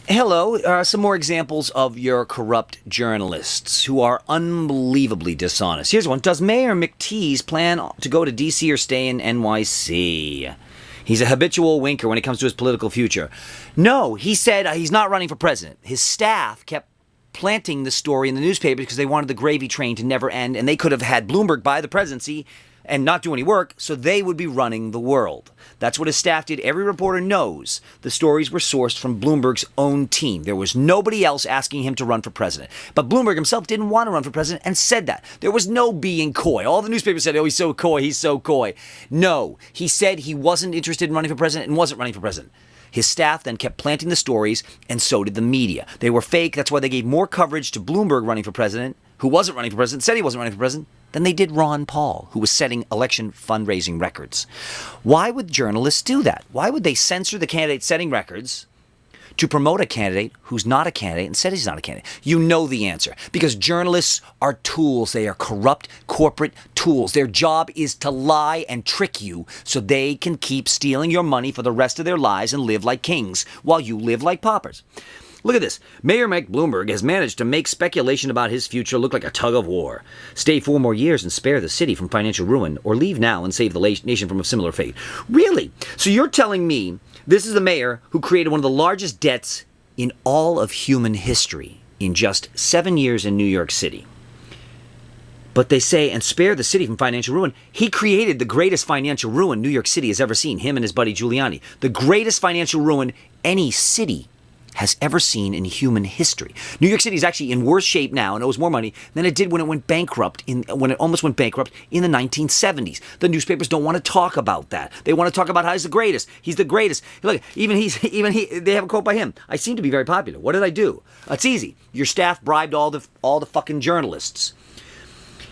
Hello. Some more examples of your corrupt journalists who are unbelievably dishonest. Here's one. Does Mayor McTease plan to go to D.C. or stay in NYC? He's a habitual winker when it comes to his political future. No, he said he's not running for president. His staff kept planting the story in the newspaper because they wanted the gravy train to never end, and they could have had Bloomberg buy the presidency and not do any work, so they would be running the world. That's what his staff did. Every reporter knows the stories were sourced from Bloomberg's own team. There was nobody else asking him to run for president. But Bloomberg himself didn't want to run for president and said that. There was no being coy. All the newspapers said, oh, he's so coy, he's so coy. No, he said he wasn't interested in running for president and wasn't running for president. His staff then kept planting the stories, and so did the media. They were fake. That's why they gave more coverage to Bloomberg running for president, who wasn't running for president, said he wasn't running for president, than they did Ron Paul, who was setting election fundraising records. Why would journalists do that? Why would they censor the candidate setting records to promote a candidate who's not a candidate and said he's not a candidate? You know the answer. Because journalists are tools. They are corrupt corporate tools. Their job is to lie and trick you so they can keep stealing your money for the rest of their lives and live like kings while you live like paupers. Look at this. Mayor Mike Bloomberg has managed to make speculation about his future look like a tug of war. Stay 4 more years and spare the city from financial ruin, or leave now and save the nation from a similar fate. Really? So you're telling me this is the mayor who created one of the largest debts in all of human history in just 7 years in New York City. But they say, and spare the city from financial ruin. He created the greatest financial ruin New York City has ever seen, him and his buddy Giuliani. The greatest financial ruin any city has ever seen in human history. New York City is actually in worse shape now and owes more money than it did when it almost went bankrupt in the 1970s. The newspapers don't want to talk about that. They want to talk about how he's the greatest. He's the greatest. Look, they have a quote by him. I seem to be very popular. What did I do? It's easy. Your staff bribed all the fucking journalists.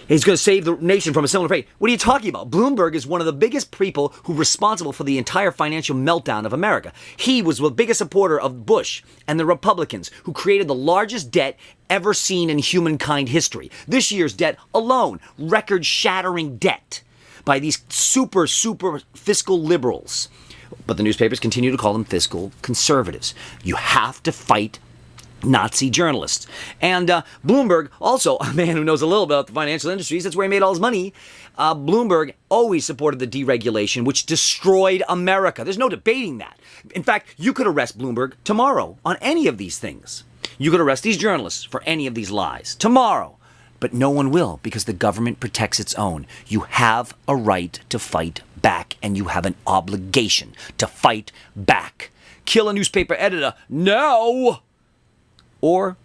He's going to save the nation from a similar fate. What are you talking about? Bloomberg is one of the biggest people who are responsible for the entire financial meltdown of America. He was the biggest supporter of Bush and the Republicans, who created the largest debt ever seen in humankind history. This year's debt alone, record-shattering debt by these super fiscal liberals. But the newspapers continue to call them fiscal conservatives. You have to fight Nazi journalists. And Bloomberg, also a man who knows a little about the financial industries, that's where he made all his money. Bloomberg always supported the deregulation, which destroyed America. There's no debating that. In fact, you could arrest Bloomberg tomorrow on any of these things. You could arrest these journalists for any of these lies tomorrow. But no one will, because the government protects its own. You have a right to fight back, and you have an obligation to fight back. Kill a newspaper editor? No! Or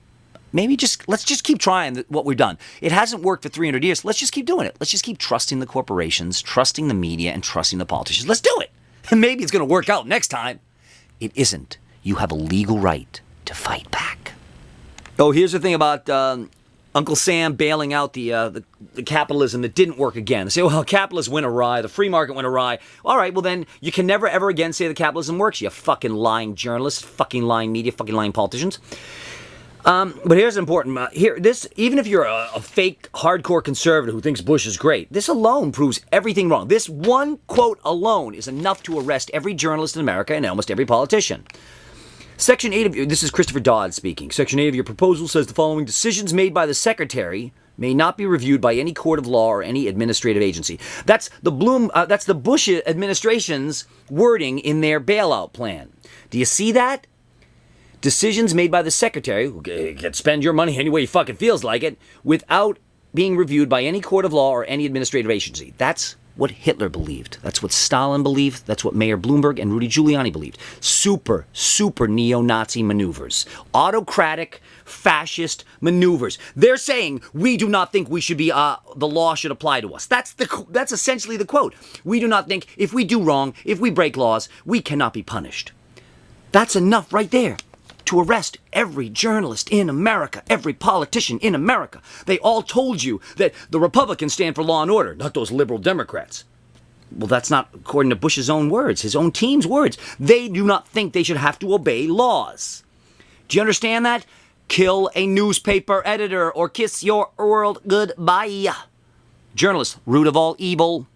maybe let's just keep trying what we've done. It hasn't worked for 300 years. Let's just keep doing it. Let's just keep trusting the corporations, trusting the media, and trusting the politicians. Let's do it. And maybe it's going to work out next time. It isn't. You have a legal right to fight back. Oh, here's the thing about Uncle Sam bailing out the capitalism that didn't work again. They say, well, capitalism went awry, the free market went awry. All right, well then, you can never ever again say that capitalism works, you fucking lying journalists, fucking lying media, fucking lying politicians. But here's important. Even if you're a fake, hardcore conservative who thinks Bush is great, this alone proves everything wrong. This one quote alone is enough to arrest every journalist in America and almost every politician. Section 8 of this is Christopher Dodd speaking. Section 8 of your proposal says the following: decisions made by the Secretary may not be reviewed by any court of law or any administrative agency. That's the Bush administration's wording in their bailout plan. Do you see that? Decisions made by the Secretary, who can spend your money any way he fucking feels like it, without being reviewed by any court of law or any administrative agency. That's what Hitler believed. That's what Stalin believed. That's what Mayor Bloomberg and Rudy Giuliani believed. Super neo-Nazi maneuvers. Autocratic, fascist maneuvers. They're saying, we do not think we should be, the law should apply to us. That's essentially the quote. We do not think if we do wrong, if we break laws, we cannot be punished. That's enough right there to arrest every journalist in America, every politician in America. They all told you that the Republicans stand for law and order, not those liberal Democrats. Well, that's not according to Bush's own words, his own team's words. They do not think they should have to obey laws. Do you understand that? Kill a newspaper editor or kiss your world goodbye. Journalists, root of all evil.